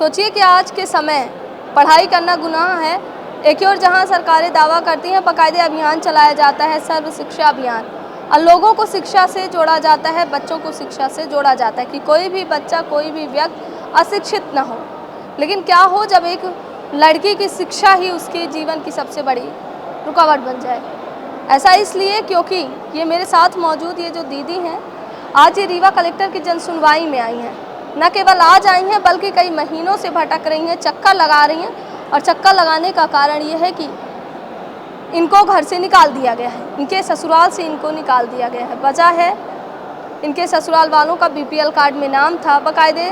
सोचिए कि आज के समय पढ़ाई करना गुनाह है। एक और जहां सरकारें दावा करती हैं, बाकायदे अभियान चलाया जाता है, सर्व शिक्षा अभियान, और लोगों को शिक्षा से जोड़ा जाता है, बच्चों को शिक्षा से जोड़ा जाता है कि कोई भी बच्चा, कोई भी व्यक्ति अशिक्षित न हो। लेकिन क्या हो जब एक लड़की की शिक्षा ही उसके जीवन की सबसे बड़ी रुकावट बन जाए। ऐसा इसलिए क्योंकि ये मेरे साथ मौजूद ये जो दीदी हैं, आज ये रीवा कलेक्टर की जन सुनवाई में आई हैं। न केवल आज आई हैं बल्कि कई महीनों से भटक रही हैं, चक्कर लगा रही हैं। और चक्कर लगाने का कारण ये है कि इनको घर से निकाल दिया गया है, इनके ससुराल से इनको निकाल दिया गया है। वजह है इनके ससुराल वालों का BPL कार्ड में नाम था, बाकायदे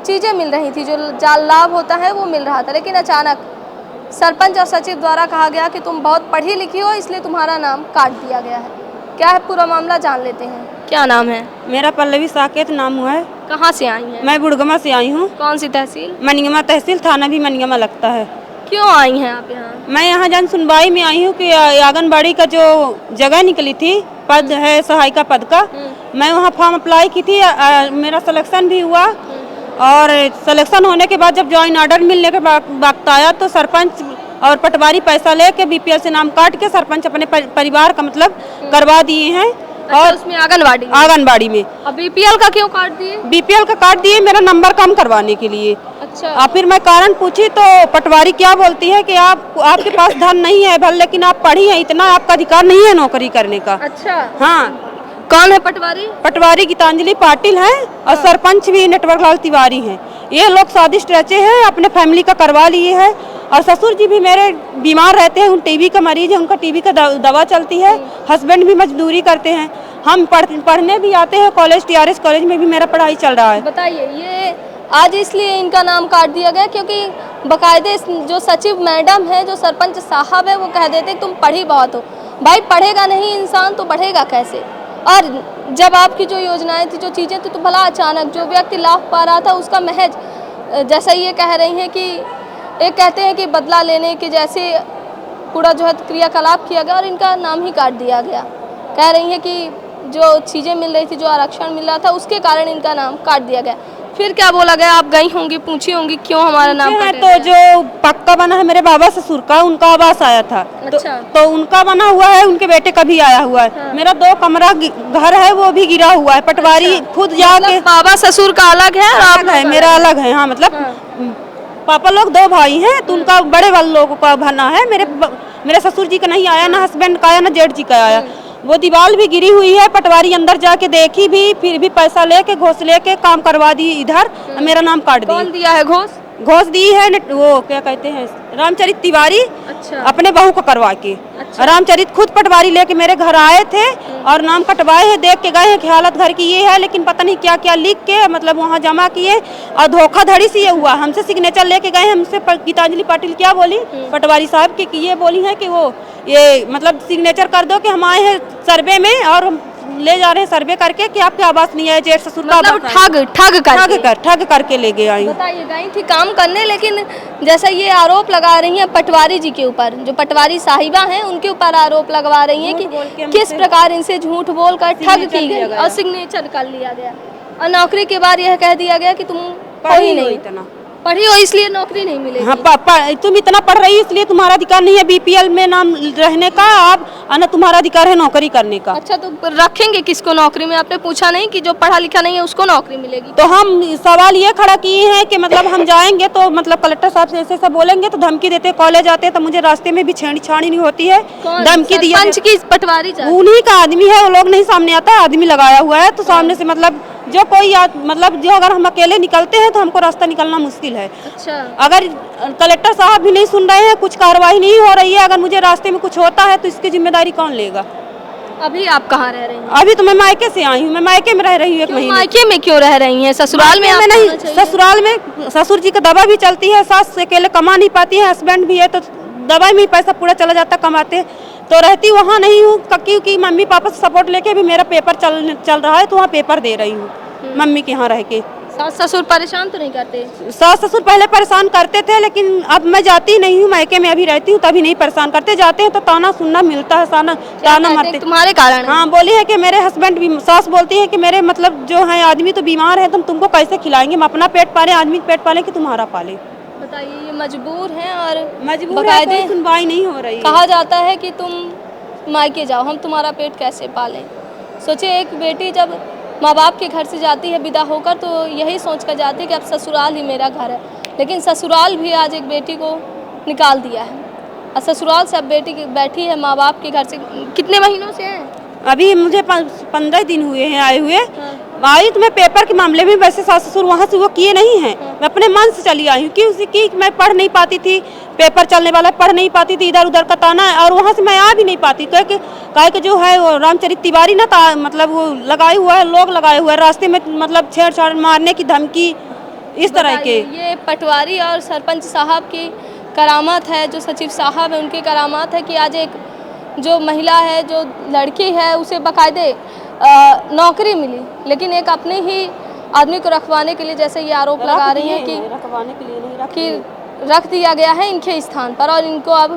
चीज़ें मिल रही थी, जो जाल लाभ होता है वो मिल रहा था। लेकिन अचानक सरपंच और सचिव द्वारा कहा गया कि तुम बहुत पढ़ी लिखी हो, इसलिए तुम्हारा नाम काट दिया गया है। क्या है पूरा मामला, जान लेते हैं। क्या नाम है? मेरा पल्लवी साकेत नाम हुआ है। कहाँ से आई हैं? मैं बुड़गमा से आई हूँ। कौन सी तहसील? मनिगमा तहसील, थाना भी मनिगमा लगता है। क्यों आई हैं आप यहाँ? मैं यहाँ जन सुनवाई में आई हूँ कि आंगनबाड़ी का जो जगह निकली थी, पद है सहायिका पद का, मैं वहाँ फॉर्म अप्लाई की थी। मेरा सिलेक्शन भी हुआ और सिलेक्शन होने के बाद जब ज्वाइन ऑर्डर मिलने के वक्त आया तो सरपंच और पटवारी पैसा लेके BPL से नाम काट के सरपंच अपने परिवार का मतलब करवा दिए हैं। अच्छा, और उसमें आंगनबाड़ी में। अब BPL का क्यों काट दिए? BPL का काट दिए मेरा नंबर कम करवाने के लिए। अच्छा। और फिर मैं कारण पूछी तो पटवारी क्या बोलती है कि आपके पास धन नहीं है भले, लेकिन आप पढ़ी हैं, इतना आपका अधिकार नहीं है नौकरी करने का। अच्छा। हाँ। कौन है पटवारी? पटवारी गीतांजलि पाटिल है और सरपंच भी नटवर लाल तिवारी हैं। ये लोग स्वादिष्ट रचे हैं, अपने फैमिली का करवा लिए है। और ससुर जी भी मेरे बीमार रहते हैं, उन TB का मरीज है, उनका TB का दवा चलती है। हस्बैंड भी मजदूरी करते हैं, हम पढ़ने भी आते हैं कॉलेज, TRS कॉलेज में भी मेरा पढ़ाई चल रहा है। बताइए, ये आज इसलिए इनका नाम काट दिया गया क्योंकि बाकायदे जो सचिव मैडम है, जो सरपंच साहब है, वो कह देते तुम पढ़ी बहुत हो। भाई पढ़ेगा नहीं इंसान तो बढ़ेगा कैसे? और जब आपकी जो योजनाएं थी, जो चीज़ें थी, तो भला अचानक जो व्यक्ति लाभ पा रहा था उसका महज जैसा ये कह रही हैं कि एक कहते हैं कि बदला लेने के जैसे पूरा जो है क्रियाकलाप किया गया और इनका नाम ही काट दिया गया। कह रही हैं कि जो चीज़ें मिल रही थी, जो आरक्षण मिल रहा था, उसके कारण इनका नाम काट दिया गया। फिर क्या बोला गया? आप गई होंगी, पूछी होंगी क्यों हमारा नाम काटा तो जो पक्का बना है मेरे बाबा ससुर का, उनका आवास आया था। अच्छा। तो उनका बना हुआ है, उनके बेटे का भी आया हुआ है। हाँ। मेरा 2 कमरा घर है, वो भी गिरा हुआ है। पटवारी खुद जाके, बाबा ससुर का अलग है और अलग है, मेरा अलग है। हाँ, मतलब पापा लोग 2 भाई हैं, तो उनका बड़े वाले लोगों का बना है। मेरे ससुर जी का नहीं आया, ना हस्बैंड का आया, ना जेठ जी का आया। वो दीवार भी गिरी हुई है, पटवारी अंदर जाके देखी भी, फिर भी पैसा लेके घोष लेके काम करवा दी इधर, मेरा नाम काट दिया। कौन दिया है घोष? घोष दी है वो क्या कहते हैं, रामचरित तिवारी। अच्छा। अपने बहू को करवा के। अच्छा। रामचरित खुद पटवारी लेके मेरे घर आए थे और नाम कटवाए हैं, देख के गए हैं कि हालत घर की ये है, लेकिन पता नहीं क्या क्या लिख के मतलब वहाँ जमा किए और धोखाधड़ी से ये हुआ। हमसे सिग्नेचर लेके गए हैं, हमसे गीतांजलि पाटिल क्या बोली पटवारी साहब की कि ये बोली है कि वो ये मतलब सिग्नेचर कर दो कि हम आए हैं सर्वे में और ले जा रहे हैं सर्वे करके कि आपके आवास नहीं है, जेठ ससुर का मतलब ठग करके ले गए आई। बताइए, गई थी काम करने, लेकिन जैसा ये आरोप लगा रही हैं पटवारी जी के ऊपर, जो पटवारी साहिबा हैं उनके ऊपर आरोप लगवा रही हैं कि किस प्रकार इनसे झूठ बोलकर ठग की गई और सिग्नेचर कर लिया गया और नौकरी के बाद यह कह दिया गया कि तुम पढ़ी नहीं, इतना पढ़ी हो इसलिए नौकरी नहीं मिलेगी। हाँ, तुम इतना पढ़ रही हो इसलिए तुम्हारा अधिकार नहीं है BPL में नाम रहने का, आप ना तुम्हारा अधिकार है नौकरी करने का। अच्छा, तो रखेंगे किसको नौकरी में? आपने पूछा नहीं कि जो पढ़ा लिखा नहीं है उसको नौकरी मिलेगी? तो हम सवाल ये खड़ा किए हैं कि मतलब हम जाएंगे तो मतलब कलेक्टर साहब से ऐसे बोलेंगे तो धमकी देते, कॉलेज आते तो मुझे रास्ते में भी छेड़छाड़ी नहीं होती है, धमकी दी। सरपंच की पटवारी उन्हीं का आदमी है, वो लोग नहीं सामने आता, आदमी लगाया हुआ है। तो सामने से मतलब जो कोई मतलब जो अगर हम अकेले निकलते हैं तो हमको रास्ता निकलना मुश्किल है। अच्छा। अगर कलेक्टर साहब भी नहीं सुन रहे हैं, कुछ कार्रवाई नहीं हो रही है, अगर मुझे रास्ते में कुछ होता है तो इसकी जिम्मेदारी कौन लेगा? अभी आप कहाँ रह रही हैं? अभी तो मैं मायके से आई हूँ, मैं मायके में रह रही हूँ 1 महीने। मायके में क्यों रह रही हैं? ससुराल में नहीं, ससुराल में ससुर जी का दवा भी चलती है, सास अकेले कमा नहीं पाती है, हस्बैंड भी है तो दवाई में पैसा पूरा चला जाता कमाते, तो रहती वहाँ नहीं हूँ क्योंकि मम्मी पापा से सपोर्ट लेके भी मेरा पेपर चल रहा है, तो वहाँ पेपर दे रही हूँ मम्मी के यहाँ रह के। सास ससुर परेशान तो नहीं करते? सास ससुर पहले परेशान करते थे, लेकिन अब मैं जाती नहीं हूँ, मायके में अभी रहती हूँ, तभी नहीं परेशान करते। जाते हैं तो ताना सुनना मिलता है, ताना कहते हैं मारते। तुम्हारे कारण है। हाँ, बोली है कि मेरे हस्बैंड भी, सास बोलती है कि मेरे मतलब जो है आदमी तो बीमार है, तुमको कैसे खिलाएंगे, हम अपना पेट पाले, आदमी का पेट पाले कि तुम्हारा पाले। बताइए, ये मजबूर हैं और मजबूर है, कोई सुनवाई नहीं हो रही। कहा जाता है कि तुम मायके जाओ, हम तुम्हारा पेट कैसे पालें। सोचिए, एक बेटी जब माँ बाप के घर से जाती है विदा होकर, तो यही सोच कर जाती है कि अब ससुराल ही मेरा घर है, लेकिन ससुराल भी आज एक बेटी को निकाल दिया है। और ससुराल से अब बेटी बैठी है माँ बाप के घर से। कितने महीनों से हैं? अभी मुझे 15 दिन हुए हैं आए हुए। हाँ। आई तो मैं पेपर के मामले में, वैसे सास ससुर वहाँ से वो किए नहीं हैं। मैं अपने मन से चली आई हूँ क्योंकि मैं पढ़ नहीं पाती थी, पेपर चलने वाला, पढ़ नहीं पाती थी, इधर उधर का ताना, और वहाँ से मैं आ भी नहीं पाती क्योंकि जो है वो रामचरित तिवारी ना मतलब वो लगाए हुआ है, लोग लगाए हुए हैं रास्ते में, मतलब छेड़छाड़, मारने की धमकी, इस तरह के। ये पटवारी और सरपंच साहब की करामात है, जो सचिव साहब है उनकी करामात है कि आज एक जो महिला है, जो लड़की है, उसे बाकायदे नौकरी मिली, लेकिन एक अपने ही आदमी को रखवाने के लिए, जैसे ये आरोप लगा रही हैं कि रखवाने के लिए नहीं कि रख दिया गया है इनके स्थान पर और इनको अब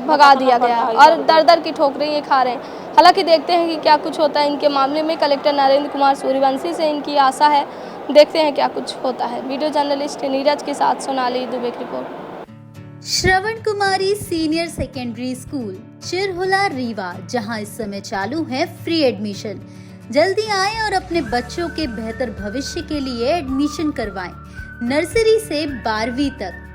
भगा दिया गया और दर दर की ठोकरें ये खा रहे हैं। हालांकि देखते हैं कि क्या कुछ होता है इनके मामले में। कलेक्टर नरेंद्र कुमार सूर्यवंशी से इनकी आशा है, देखते हैं क्या कुछ होता है। वीडियो जर्नलिस्ट नीरज के साथ सोनाली दुबे की रिपोर्ट। श्रवण कुमारी senior secondary school Chirhula Rewa, जहां इस समय चालू है फ्री एडमिशन। जल्दी आएं और अपने बच्चों के बेहतर भविष्य के लिए एडमिशन करवाएं। नर्सरी से 12वीं तक